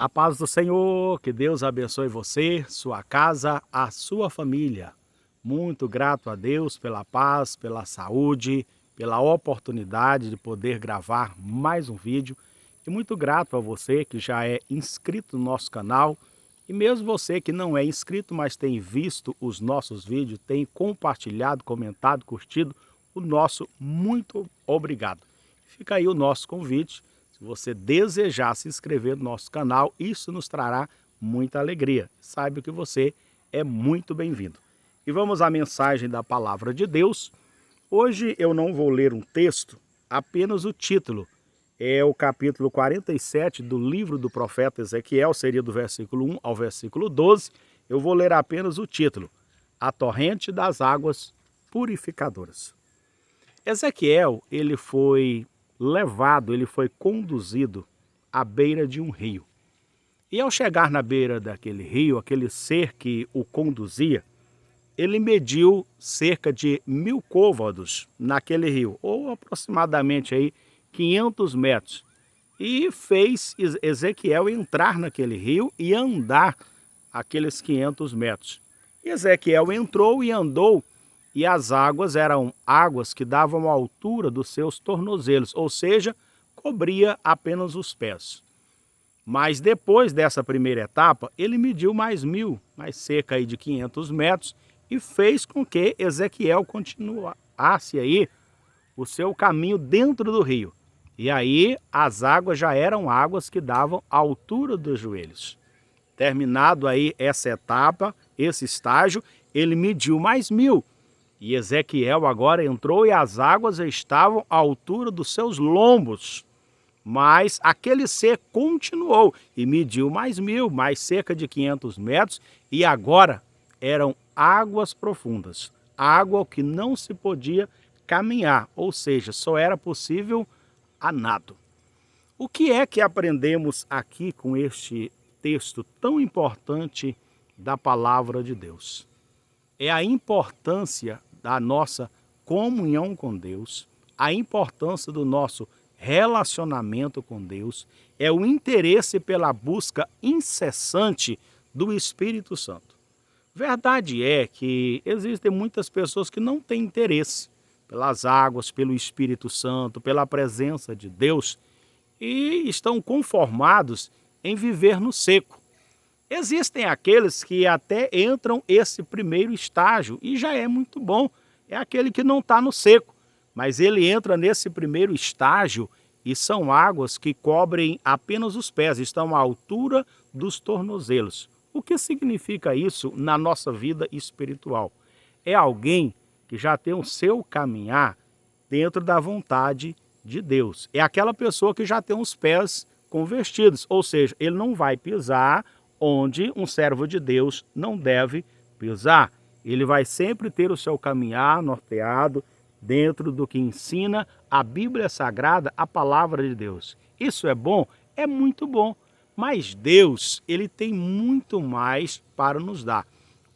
A paz do Senhor, que Deus abençoe você, sua casa, a sua família. Muito grato a Deus pela paz, pela saúde, pela oportunidade de poder gravar mais um vídeo. E muito grato a você que já é inscrito no nosso canal. E mesmo você que não é inscrito, mas tem visto os nossos vídeos, tem compartilhado, comentado, curtido, o nosso muito obrigado. Fica aí o nosso convite. Se você desejar se inscrever no nosso canal, isso nos trará muita alegria. Saiba que você é muito bem-vindo. E vamos à mensagem da Palavra de Deus. Hoje eu não vou ler um texto, apenas o título. É o capítulo 47 do livro do profeta Ezequiel, seria do versículo 1 ao versículo 12. Eu vou ler apenas o título: A torrente das águas purificadoras. Ezequiel, ele foi conduzido à beira de um rio. E ao chegar na beira daquele rio, aquele ser que o conduzia, ele mediu cerca de 1000 côvados naquele rio, ou aproximadamente aí 500 metros. E fez Ezequiel entrar naquele rio e andar aqueles 500 metros. E Ezequiel entrou e andou, e as águas eram águas que davam a altura dos seus tornozelos, ou seja, cobria apenas os pés. Mas depois dessa primeira etapa, ele mediu mais 1000, mais cerca aí de 500 metros, e fez com que Ezequiel continuasse aí o seu caminho dentro do rio. E aí as águas já eram águas que davam a altura dos joelhos. Terminado aí essa etapa, esse estágio, ele mediu mais 1000. E Ezequiel agora entrou e as águas estavam à altura dos seus lombos. Mas aquele ser continuou e mediu mais 1000, mais cerca de 500 metros, e agora eram águas profundas, água que não se podia caminhar, ou seja, só era possível a nado. O que é que aprendemos aqui com este texto tão importante da palavra de Deus? É a importância da nossa comunhão com Deus, a importância do nosso relacionamento com Deus, é o interesse pela busca incessante do Espírito Santo. Verdade é que existem muitas pessoas que não têm interesse pelas águas, pelo Espírito Santo, pela presença de Deus, e estão conformados em viver no seco. Existem aqueles que até entram esse primeiro estágio e já é muito bom. É aquele que não está no seco, mas ele entra nesse primeiro estágio e são águas que cobrem apenas os pés, estão à altura dos tornozelos. O que significa isso na nossa vida espiritual? É alguém que já tem o seu caminhar dentro da vontade de Deus. É aquela pessoa que já tem os pés convertidos, ou seja, ele não vai pisar onde um servo de Deus não deve pisar. Ele vai sempre ter o seu caminhar norteado dentro do que ensina a Bíblia Sagrada, a palavra de Deus. Isso é bom? É muito bom. Mas Deus, ele tem muito mais para nos dar.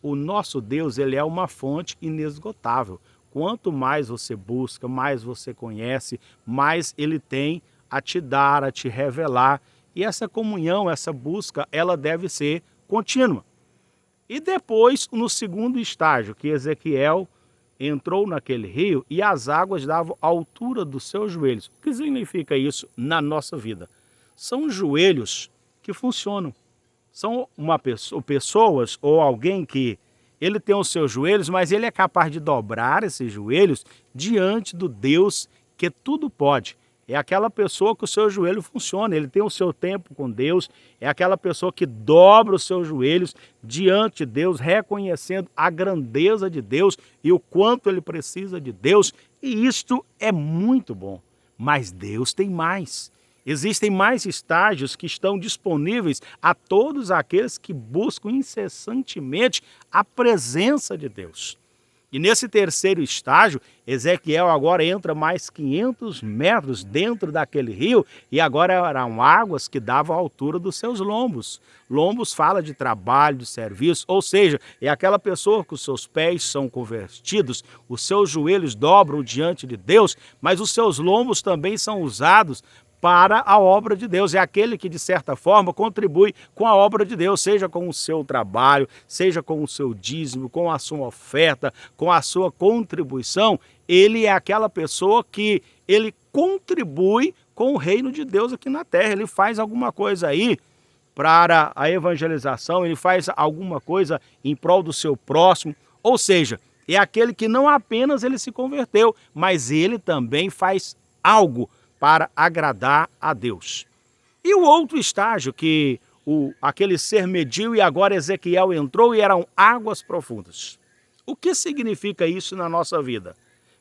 O nosso Deus, ele é uma fonte inesgotável. Quanto mais você busca, mais você conhece, mais ele tem a te dar, a te revelar. E essa comunhão, essa busca, ela deve ser contínua. E depois, no segundo estágio, que Ezequiel entrou naquele rio e as águas davam a altura dos seus joelhos. O que significa isso na nossa vida? São joelhos que funcionam. São pessoas ou alguém que ele tem os seus joelhos, mas ele é capaz de dobrar esses joelhos diante do Deus que tudo pode. É aquela pessoa que o seu joelho funciona, ele tem o seu tempo com Deus, é aquela pessoa que dobra os seus joelhos diante de Deus, reconhecendo a grandeza de Deus e o quanto ele precisa de Deus, e isto é muito bom. Mas Deus tem mais. Existem mais estágios que estão disponíveis a todos aqueles que buscam incessantemente a presença de Deus. E nesse terceiro estágio, Ezequiel agora entra mais 500 metros dentro daquele rio e agora eram águas que davam a altura dos seus lombos. Lombos fala de trabalho, de serviço, ou seja, é aquela pessoa que os seus pés são convertidos, os seus joelhos dobram diante de Deus, mas os seus lombos também são usados para a obra de Deus. É aquele que, de certa forma, contribui com a obra de Deus, seja com o seu trabalho, seja com o seu dízimo, com a sua oferta, com a sua contribuição. Ele é aquela pessoa que ele contribui com o reino de Deus aqui na terra. Ele faz alguma coisa aí para a evangelização, ele faz alguma coisa em prol do seu próximo. Ou seja, é aquele que não apenas ele se converteu, mas ele também faz algo para agradar a Deus. E o outro estágio que aquele ser mediu e agora Ezequiel entrou e eram águas profundas. O que significa isso na nossa vida?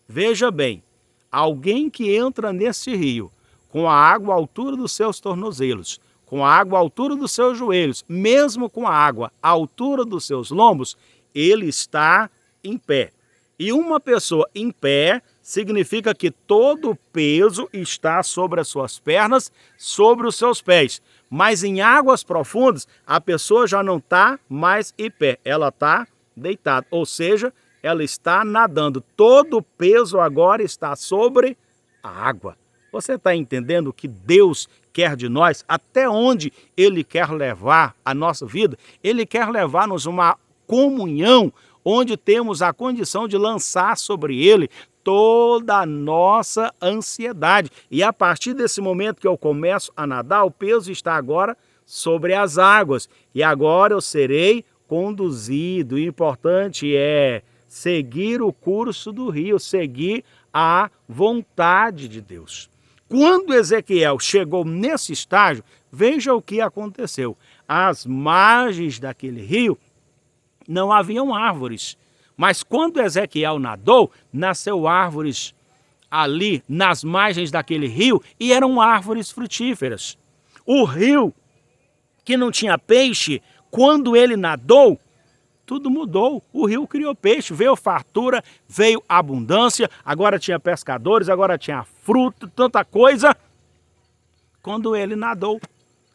Veja bem, alguém que entra nesse rio com a água à altura dos seus tornozelos, com a água à altura dos seus joelhos, mesmo com a água à altura dos seus lombos, ele está em pé. E uma pessoa em pé significa que todo o peso está sobre as suas pernas, sobre os seus pés. Mas em águas profundas, a pessoa já não está mais em pé, ela está deitada. Ou seja, ela está nadando. Todo o peso agora está sobre a água. Você está entendendo o que Deus quer de nós? Até onde Ele quer levar a nossa vida? Ele quer levar-nos uma comunhão onde temos a condição de lançar sobre Ele toda a nossa ansiedade. E a partir desse momento que eu começo a nadar, o peso está agora sobre as águas. E agora eu serei conduzido. O importante é seguir o curso do rio, seguir a vontade de Deus. Quando Ezequiel chegou nesse estágio, veja o que aconteceu. Às margens daquele rio não haviam árvores, mas quando Ezequiel nadou, nasceu árvores ali nas margens daquele rio e eram árvores frutíferas. O rio que não tinha peixe, quando ele nadou, tudo mudou. O rio criou peixe, veio fartura, veio abundância, agora tinha pescadores, agora tinha fruto, tanta coisa. Quando ele nadou.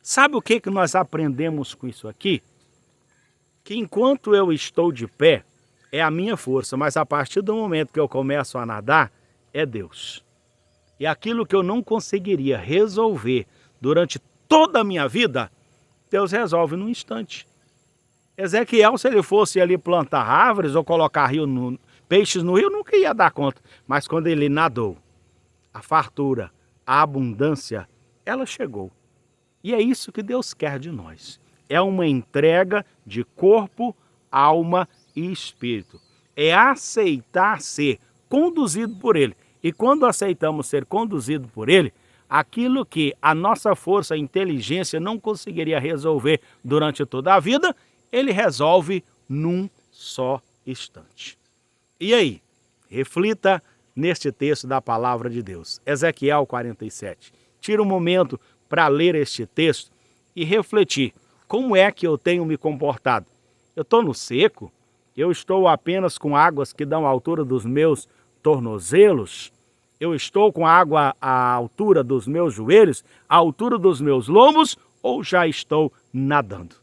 Sabe o que nós aprendemos com isso aqui? Que enquanto eu estou de pé, é a minha força, mas a partir do momento que eu começo a nadar, é Deus. E aquilo que eu não conseguiria resolver durante toda a minha vida, Deus resolve num instante. Ezequiel, se ele fosse ali plantar árvores ou colocar peixes no rio, nunca ia dar conta. Mas quando ele nadou, a fartura, a abundância, ela chegou. E é isso que Deus quer de nós. É uma entrega de corpo, alma e espírito. É aceitar ser conduzido por Ele. E quando aceitamos ser conduzido por Ele, aquilo que a nossa força e inteligência não conseguiria resolver durante toda a vida, Ele resolve num só instante. E aí? Reflita neste texto da palavra de Deus. Ezequiel 47. Tira um momento para ler este texto e refletir. Como é que eu tenho me comportado? Eu estou no seco? Eu estou apenas com águas que dão a altura dos meus tornozelos? Eu estou com água à altura dos meus joelhos, à altura dos meus lombos, ou já estou nadando?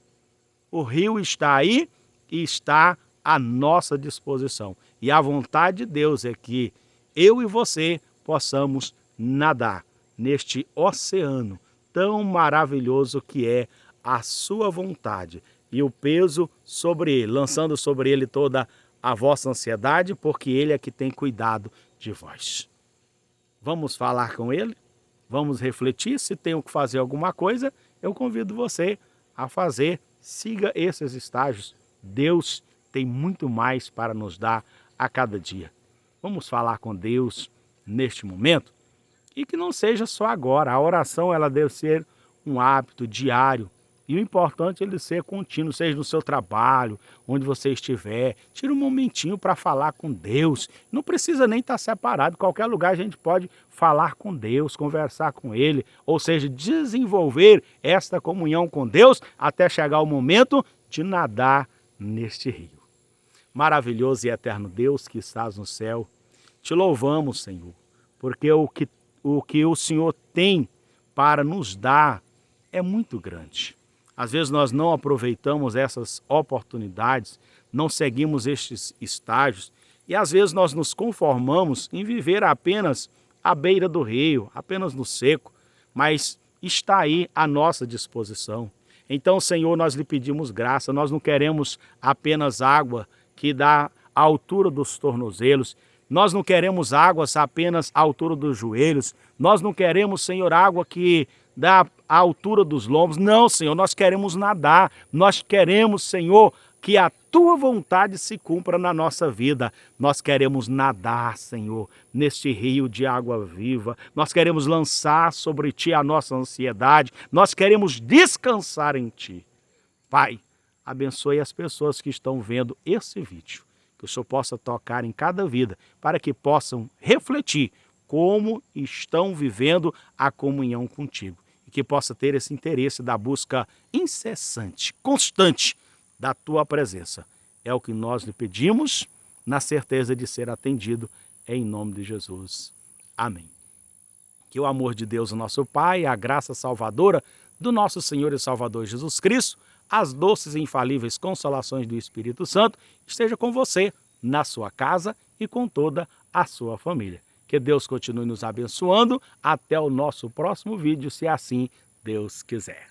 O rio está aí e está à nossa disposição. E a vontade de Deus é que eu e você possamos nadar neste oceano tão maravilhoso que é a sua vontade e o peso sobre ele, lançando sobre ele toda a vossa ansiedade, porque ele é que tem cuidado de vós. Vamos falar com ele? Vamos refletir? Se tenho que fazer alguma coisa, eu convido você a fazer. Siga esses estágios. Deus tem muito mais para nos dar a cada dia. Vamos falar com Deus neste momento? E que não seja só agora. A oração ela deve ser um hábito diário. E o importante é ele ser contínuo, seja no seu trabalho, onde você estiver. Tira um momentinho para falar com Deus. Não precisa nem estar separado. Em qualquer lugar a gente pode falar com Deus, conversar com Ele. Ou seja, desenvolver esta comunhão com Deus até chegar o momento de nadar neste rio. Maravilhoso e eterno Deus que estás no céu, te louvamos, Senhor, porque o que o Senhor tem para nos dar é muito grande. Às vezes nós não aproveitamos essas oportunidades, não seguimos estes estágios e às vezes nós nos conformamos em viver apenas à beira do rio, apenas no seco. mas está aí à nossa disposição. Então, Senhor, nós lhe pedimos graça, nós não queremos apenas água que dá à altura dos tornozelos, nós não queremos águas apenas à altura dos joelhos, nós não queremos, Senhor, água que dá à altura dos lombos. Não, Senhor, nós queremos nadar, nós queremos, Senhor, que a Tua vontade se cumpra na nossa vida. Nós queremos nadar, Senhor, neste rio de água viva. Nós queremos lançar sobre Ti a nossa ansiedade. Nós queremos descansar em Ti. Pai, abençoe as pessoas que estão vendo esse vídeo. Que o Senhor possa tocar em cada vida, para que possam refletir como estão vivendo a comunhão contigo. E que possa ter esse interesse da busca incessante, constante, da Tua presença. É o que nós lhe pedimos, na certeza de ser atendido, em nome de Jesus. Amém. Que o amor de Deus, o nosso Pai, a graça salvadora do nosso Senhor e Salvador Jesus Cristo, as doces e infalíveis consolações do Espírito Santo, esteja com você, na sua casa e com toda a sua família. Que Deus continue nos abençoando. Até o nosso próximo vídeo, se assim Deus quiser.